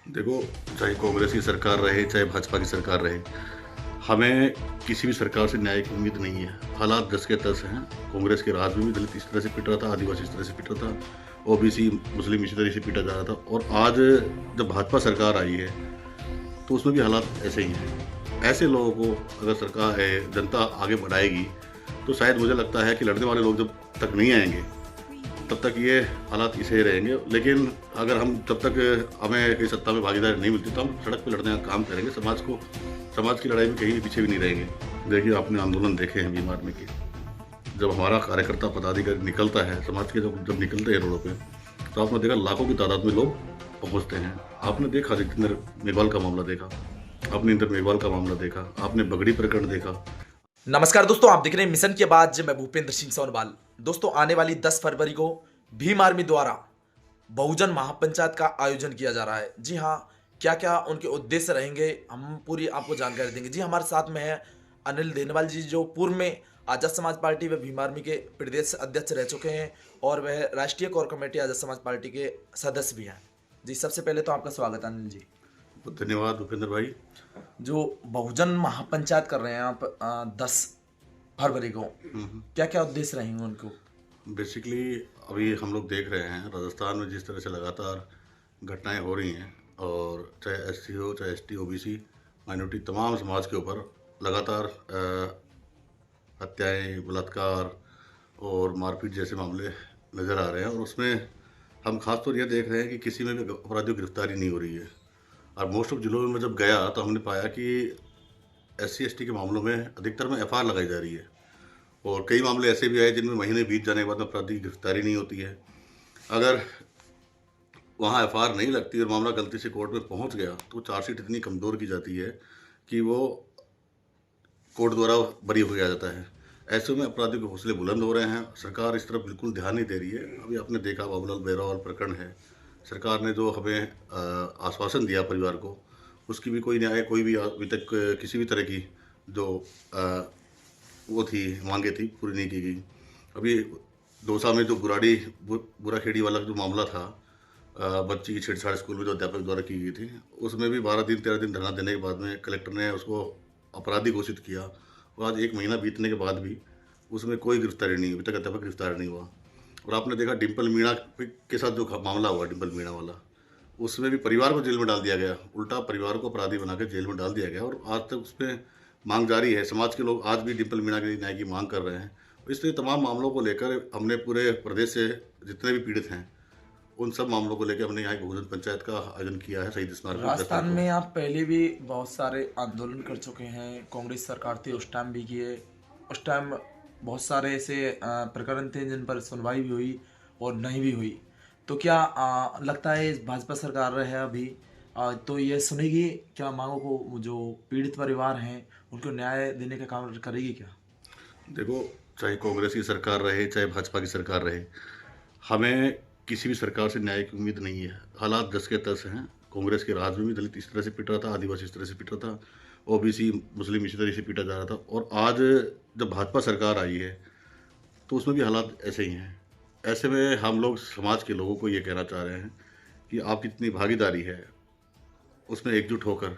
देखो, चाहे कांग्रेस की सरकार रहे, चाहे भाजपा की सरकार रहे, हमें किसी भी सरकार से न्याय की उम्मीद नहीं है। हालात जस के तस हैं। कांग्रेस के राज में भी दलित इस तरह से पिट रहा था, आदिवासी इस तरह से पिट रहा था, ओबीसी, मुस्लिम इसी तरह से पीटा जा रहा था और आज जब भाजपा सरकार आई है, तो उसमें भी हालात ऐसे ही हैं। ऐसे लोगों को अगर सरकार जनता आगे बढ़ाएगी, तो शायद मुझे लगता है कि लड़ने वाले लोग जब तक नहीं आएँगे, तब तक ये हालात ऐसे ही रहेंगे। लेकिन अगर हम जब तक हमें कहीं सत्ता में भागीदारी नहीं मिलती, तो हम सड़क पे लड़ने का काम करेंगे। समाज की लड़ाई में कहीं भी पीछे भी नहीं रहेंगे। देखिए, आपने आंदोलन देखे हैं भीम आर्मी के। जब हमारा कार्यकर्ता पदाधिकारी निकलता है, समाज के जब निकलते हैं रोडों पे, तो आपने देखा लाखों की तादाद में लोग पहुँचते हैं। आपने देखा जितेंद्र मेघवाल का मामला देखा, आपने इंद्र मेघवाल का मामला देखा, आपने बगड़ी प्रकरण देखा। नमस्कार दोस्तों, आप देख रहे हैं मिशन की आवाज। मैं भूपेंद्र सिंह सोनवाल। दोस्तों, आने वाली 10 फरवरी को भीम आर्मी द्वारा बहुजन महापंचायत का आयोजन किया जा रहा है। जी हाँ, क्या क्या उनके उद्देश्य रहेंगे, हम पूरी आपको जानकारी देंगे। जी, हमारे साथ में है अनिल देनवाल जी, जो पूर्व में आजाद समाज पार्टी व भीम आर्मी के प्रदेश अध्यक्ष रह चुके हैं और वह राष्ट्रीय core committee Azad Samaj party के सदस्य भी हैं। जी, सबसे पहले तो आपका स्वागत है अनिल जी। धन्यवाद भूपेंद्र भाई। जो बहुजन महापंचायत कर रहे हैं आप 10 फरवरी को, क्या क्या उद्देश्य रहेंगे उनको? बेसिकली अभी हम लोग देख रहे हैं राजस्थान में जिस तरह से लगातार घटनाएं हो रही हैं, और चाहे एससी हो, चाहे एसटी, ओबीसी, माइनॉरिटी, तमाम समाज के ऊपर लगातार हत्याएं, बलात्कार और मारपीट जैसे मामले नज़र आ रहे हैं। और उसमें हम खास तौर ये देख रहे हैं कि किसी में भी अपराधियों की गिरफ्तारी नहीं हो रही है। और मोस्ट ऑफ जिलों में जब गया तो हमने पाया कि एससी एसटी के मामलों में अधिकतर में एफआईआर लगाई जा रही है, और कई मामले ऐसे भी आए जिनमें महीने बीत जाने के बाद अपराधी की गिरफ्तारी नहीं होती है। अगर वहाँ एफआईआर नहीं लगती और मामला गलती से कोर्ट में पहुँच गया, तो चार्जशीट इतनी कमज़ोर की जाती है कि वो कोर्ट द्वारा बरी हो जाता है। ऐसे में अपराधियों के हौसले बुलंद हो रहे हैं। सरकार इस तरफ बिल्कुल ध्यान नहीं दे रही है। अभी आपने देखा बाबूलाल बेरावाल प्रकरण है, सरकार ने जो हमें आश्वासन दिया परिवार को, उसकी भी कोई भी अभी तक किसी भी तरह की जो वो थी मांगे थी, पूरी नहीं की गई। अभी दौसा में जो बुराखेड़ी वाला जो मामला था, बच्ची की छेड़छाड़ स्कूल में जो अध्यापक द्वारा की गई थी, उसमें भी 12 दिन 13 दिन धरना देने के बाद में कलेक्टर ने उसको अपराधी घोषित किया। और आज 1 महीना बीतने के बाद भी उसमें कोई गिरफ्तारी नहीं, अभी तक अध्यापक गिरफ्तार नहीं हुआ। और आपने देखा डिम्पल मीणा के साथ जो मामला हुआ, डिम्पल मीणा वाला, उसमें भी परिवार को जेल में डाल दिया गया। उल्टा परिवार को अपराधी बना के जेल में डाल दिया गया, और आज तक उस पर मांग जारी है। समाज के लोग आज भी डिम्पल मीणा के लिए न्याय की मांग कर रहे हैं। इसलिए तमाम मामलों को लेकर हमने पूरे प्रदेश से जितने भी पीड़ित हैं, उन सब मामलों को लेकर हमने यहाँ बहुजन पंचायत का आयोजन किया है शहीद स्मारक में 10 राजस्थान तारीख में को। आप पहले भी बहुत सारे आंदोलन कर चुके हैं, कांग्रेस सरकार थी उस टाइम भी किए। उस टाइम बहुत सारे ऐसे प्रकरण थे जिन पर सुनवाई भी हुई और नहीं भी हुई। तो क्या लगता है इस भाजपा सरकार है अभी, तो ये सुनेगी क्या मांगों को? जो पीड़ित परिवार हैं उनको न्याय देने का काम करेगी क्या? देखो, चाहे कांग्रेस की सरकार रहे, चाहे भाजपा की सरकार रहे, हमें किसी भी सरकार से न्याय की उम्मीद नहीं है। हालात जस के तस हैं। कांग्रेस के राज में भी दलित इस तरह से पिट रहा था, आदिवासी इस तरह से पिट रहा था, ओबीसी, मुस्लिम इसी तरह से पीटा जा रहा था। और आज जब भाजपा सरकार आई है, तो उसमें भी हालात ऐसे ही हैं। ऐसे में हम लोग समाज के लोगों को ये कहना चाह रहे हैं कि आपकी इतनी भागीदारी है, उसमें एकजुट होकर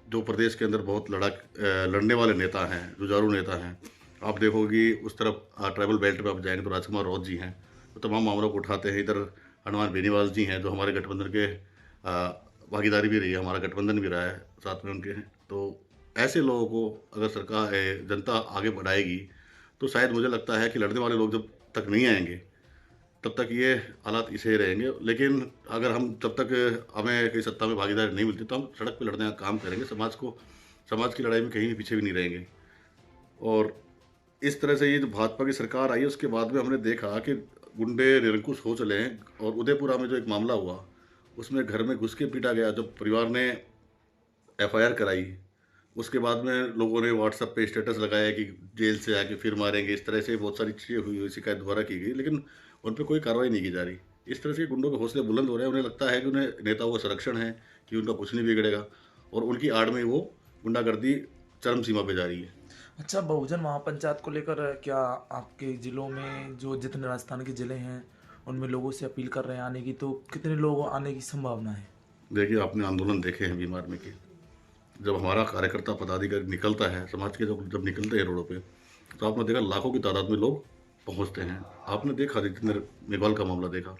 जो प्रदेश के अंदर बहुत लड़ने वाले नेता हैं, जुझारू नेता हैं, आप देखोगे उस तरफ ट्राइबल बेल्ट पे आप जाएंगे तो राजकुमार रौत जी हैं, तो तमाम मामलों को उठाते हैं। इधर हनुमान बेनीवाल जी हैं, जो हमारे गठबंधन के भागीदारी भी रही है, हमारा गठबंधन भी रहा है, साथ में उनके हैं। तो ऐसे लोगों को अगर सरकार जनता आगे बढ़ाएगी, तो शायद मुझे लगता है कि लड़ने वाले लोग जब तक नहीं आएंगे, तब तक ये हालात ऐसे ही रहेंगे। लेकिन अगर हम जब तक हमें कहीं सत्ता में भागीदारी नहीं मिलती, तो हम सड़क पे लड़ने का काम करेंगे। समाज की लड़ाई में कहीं भी पीछे भी नहीं रहेंगे। और इस तरह से ये जो भाजपा की सरकार आई है, उसके बाद में हमने देखा कि गुंडे निरंकुश हो चले हैं। और उदयपुरा में जो एक मामला हुआ, उसमें घर में घुस के पीटा गया। जब परिवार ने एफआईआर कराई, उसके बाद में लोगों ने व्हाट्सएप पे स्टेटस लगाया कि जेल से आके फिर मारेंगे। इस तरह से बहुत सारी चीज़ें हुई, शिकायत दोबारा की गई, लेकिन उन पर कोई कार्रवाई नहीं की जा रही। इस तरह से गुंडों के हौसले बुलंद हो रहे हैं। उन्हें लगता है कि उन्हें नेताओं का संरक्षण है, कि उनका कुछ नहीं बिगड़ेगा, और उनकी आड़ में वो गुंडागर्दी चरम सीमा पे जा रही है। अच्छा, बहुजन महापंचायत को लेकर क्या आपके ज़िलों में, जो जितने राजस्थान के ज़िले हैं, उनमें लोगों से अपील कर रहे हैं आने की, तो कितने लोग आने की संभावना है? देखिए, आपने आंदोलन देखे हैं भीम आर्मी के। जब हमारा कार्यकर्ता पदाधिकारी निकलता है, समाज के लोग जब निकलते हैं रोडों पे, तो आपने देखा लाखों की तादाद में लोग पहुँचते हैं। आपने देखा जितेंद्र मेघवाल का मामला देखा,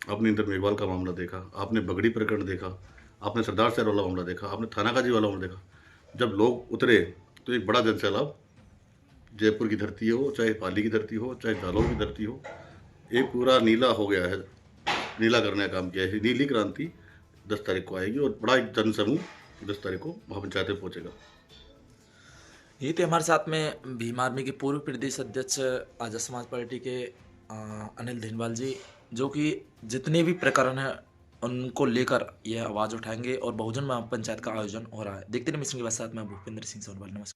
आपने इंद्र मेघवाल का मामला देखा, आपने बगड़ी प्रकरण देखा, आपने सरदार शहर वाला मामला देखा, आपने थानागाजी वाला मामला देखा। जब लोग उतरे तो एक बड़ा जनसैलाब, जयपुर की धरती हो, चाहे पाली की धरती हो, चाहे जालौर की धरती हो, एक पूरा नीला हो गया है, नीला करने का काम किया है। नीली क्रांति 10 तारीख को आएगी और बड़ा एक जनसमूह 10 तारीख को महापंचायत में पहुंचेगा। ये थे हमारे साथ में भीम आर्मी के पूर्व प्रदेश अध्यक्ष आजाद समाज पार्टी के अनिल धिनवाल जी, जो कि जितने भी प्रकरण हैं उनको लेकर यह आवाज़ उठाएंगे और बहुजन महापंचायत का आयोजन हो रहा है। देखते रहिए मिशन के साथ मैं भूपेंद्र सिंह सोनवाल। नमस्कार।